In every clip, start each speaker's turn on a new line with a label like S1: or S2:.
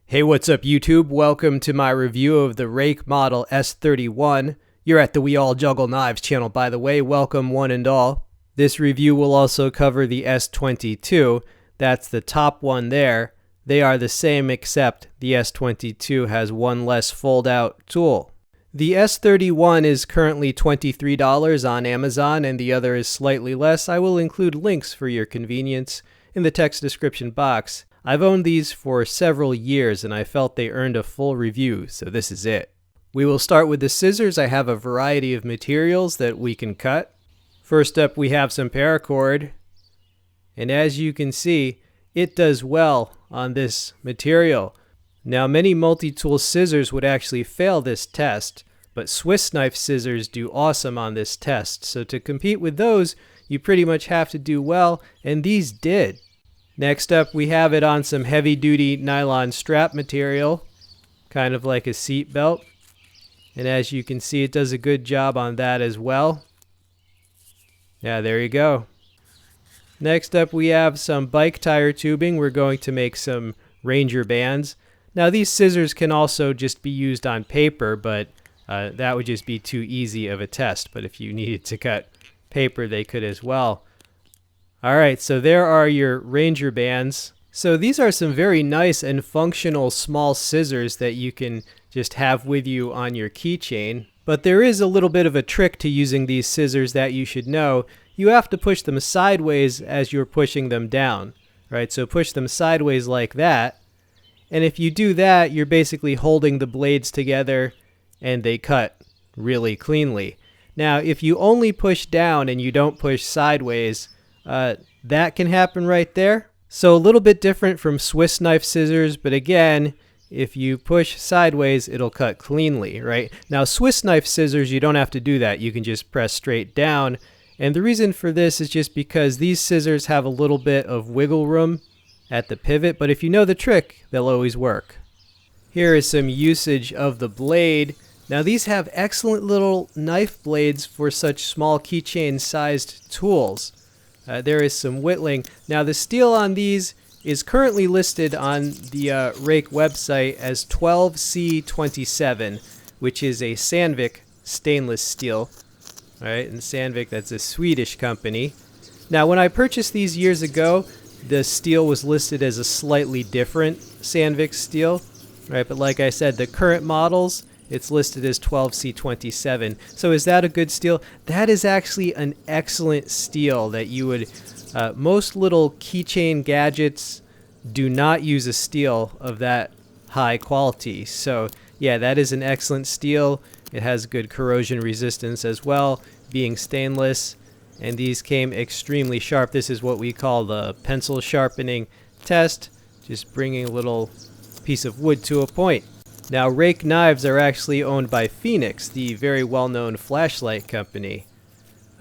S1: Hey, what's up YouTube? Welcome to my review of the Ruike model S31. You're at the We All Juggle Knives channel, by the way. Welcome one and all. This review will also cover the S22. That's the top one there. They are the same except the S22 has one less fold-out tool. The S31 is currently $23 on Amazon and the other is slightly less. I will include links for your convenience in the text description box. I've owned these for several years and I felt they earned a full review, so this is it. We will start with the scissors. I have a variety of materials that we can cut. First up we have some paracord, and as you can see, it does well on this material. Now many multi-tool scissors would actually fail this test, but Swiss knife scissors do awesome on this test. So to compete with those, you pretty much have to do well, and these did. Next up, we have it on some heavy-duty nylon strap material, kind of like a seat belt. And as you can see, it does a good job on that as well. Yeah, there you go. Next up, we have some bike tire tubing. We're going to make some Ranger bands. Now, these scissors can also just be used on paper, but that would just be too easy of a test. But if you needed to cut paper, they could as well. Alright, so there are your Ranger bands. So these are some very nice and functional small scissors that you can just have with you on your keychain. But there is a little bit of a trick to using these scissors that you should know. You have to push them sideways as you're pushing them down. Right, so push them sideways like that. And if you do that, you're basically holding the blades together and they cut really cleanly. Now, if you only push down and you don't push sideways, that can happen right there. So a little bit different from Swiss knife scissors, but again, if you push sideways, it'll cut cleanly, right? Now Swiss knife scissors, you don't have to do that. You can just press straight down. And the reason for this is just because these scissors have a little bit of wiggle room at the pivot, but if you know the trick, they'll always work. Here is some usage of the blade. Now these have excellent little knife blades for such small keychain sized tools. There is some whittling. Now the steel on these is currently listed on the Ruike website as 12C27, which is a Sandvik stainless steel. All right, and Sandvik, that's a Swedish company. Now when I purchased these years ago, the steel was listed as a slightly different Sandvik steel. Right, but like I said, the current models, it's listed as 12C27. So is that a good steel? That is actually an excellent steel that you would... most little keychain gadgets do not use a steel of that high quality. So yeah, that is an excellent steel. It has good corrosion resistance as well, being stainless. And these came extremely sharp. This is what we call the pencil sharpening test. Just bringing a little piece of wood to a point. Now, Ruike knives are actually owned by Phoenix, the very well-known flashlight company.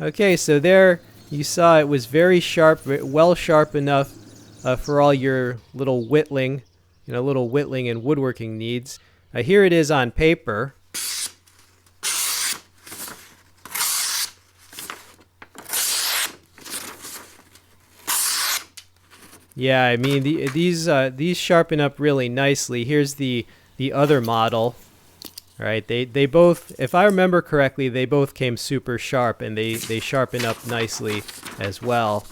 S1: Okay, so there you saw it was very sharp, well sharp enough for all your little whittling, little whittling and woodworking needs. Here it is on paper. Yeah, I mean these sharpen up really nicely. Here's the other model, right? They both, if I remember correctly, they both came super sharp and they sharpen up nicely as well.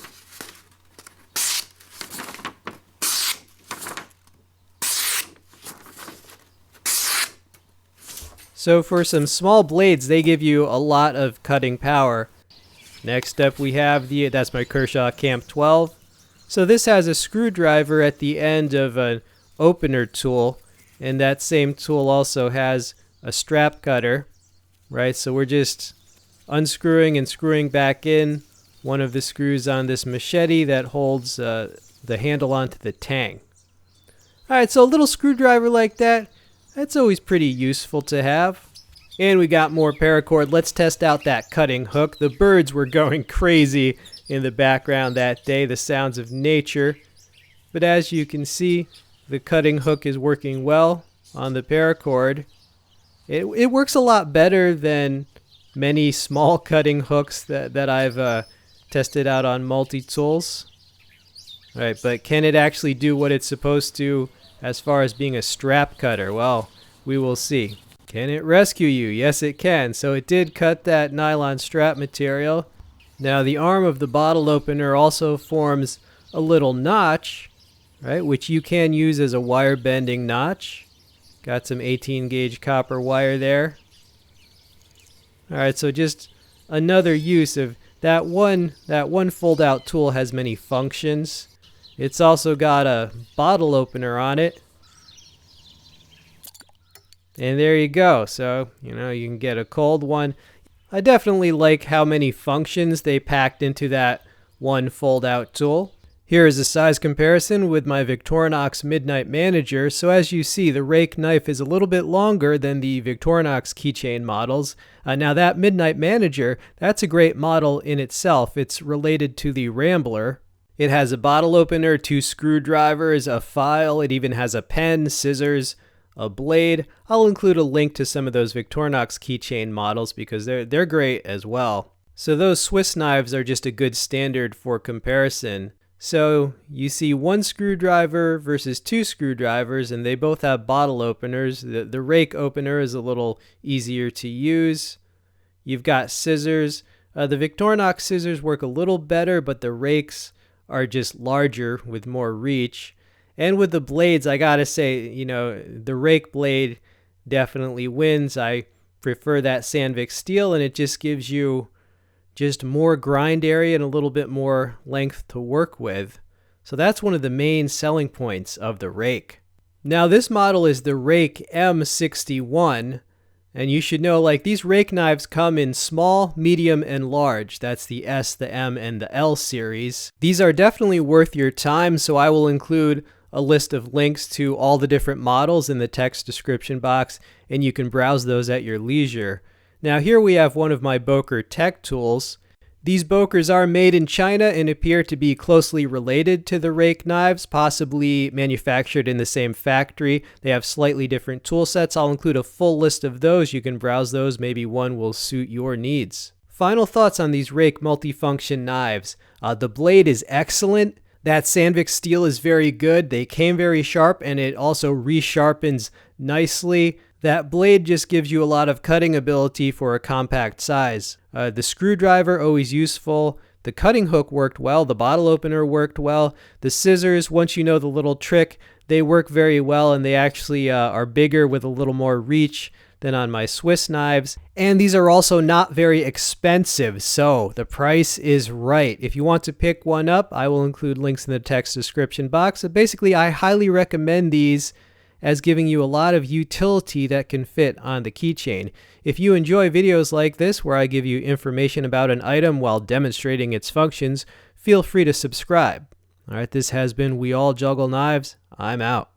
S1: So for some small blades, they give you a lot of cutting power. Next up we have that's my Kershaw Camp 12. So this has a screwdriver at the end of an opener tool. And that same tool also has a strap cutter, right? So we're just unscrewing and screwing back in one of the screws on this machete that holds the handle onto the tang. All right, so a little screwdriver like that, that's always pretty useful to have. And we got more paracord. Let's test out that cutting hook. The birds were going crazy in the background that day, the sounds of nature. But as you can see, the cutting hook is working well on the paracord. It works a lot better than many small cutting hooks that I've tested out on Multitools. Right, but can it actually do what it's supposed to as far as being a strap cutter? Well, we will see. Can it rescue you? Yes, it can. So it did cut that nylon strap material. Now the arm of the bottle opener also forms a little notch, right, which you can use as a wire bending notch. Got some 18 gauge copper wire there. Alright, so just another use of that one fold out tool has many functions. It's also got a bottle opener on it. And there you go. So, you know, you can get a cold one. I definitely like how many functions they packed into that one fold out tool. Here is a size comparison with my VICTORINOX Midnight Manager. So as you see, the rake knife is a little bit longer than the VICTORINOX keychain models. Now that Midnight Manager, that's a great model in itself. It's related to the Rambler. It has a bottle opener, 2 screwdrivers, a file. It even has a pen, scissors, a blade. I'll include a link to some of those VICTORINOX keychain models because they're great as well. So those Swiss knives are just a good standard for comparison. So you see 1 screwdriver versus 2 screwdrivers, and they both have bottle openers. The rake opener is a little easier to use. You've got scissors. The VICTORINOX scissors work a little better, but the rakes are just larger with more reach. And with the blades, I gotta say, you know, the rake blade definitely wins. I prefer that Sandvik steel, and it just gives you just more grind area and a little bit more length to work with. So that's one of the main selling points of the rake. Now this model is the Ruike M61, and you should know, like, these rake knives come in small, medium, and large. That's the S, the M, and the L series. These are definitely worth your time, so I will include a list of links to all the different models in the text description box, and you can browse those at your leisure. Now here we have one of my BOKER tech tools. These BOKERs are made in China and appear to be closely related to the rake knives, possibly manufactured in the same factory. They have slightly different tool sets. I'll include a full list of those. You can browse those. Maybe one will suit your needs. Final thoughts on these rake multifunction knives. The blade is excellent. That Sandvik steel is very good. They came very sharp, and it also resharpens nicely. That blade just gives you a lot of cutting ability for a compact size. The screwdriver, always useful. The cutting hook worked well. The bottle opener worked well. The scissors, once you know the little trick, they work very well, and they actually are bigger with a little more reach than on my Swiss knives. And these are also not very expensive, so the price is right. If you want to pick one up, I will include links in the text description box. So basically, I highly recommend these as giving you a lot of utility that can fit on the keychain. If you enjoy videos like this where I give you information about an item while demonstrating its functions, feel free to subscribe. All right, this has been We All Juggle Knives. I'm out.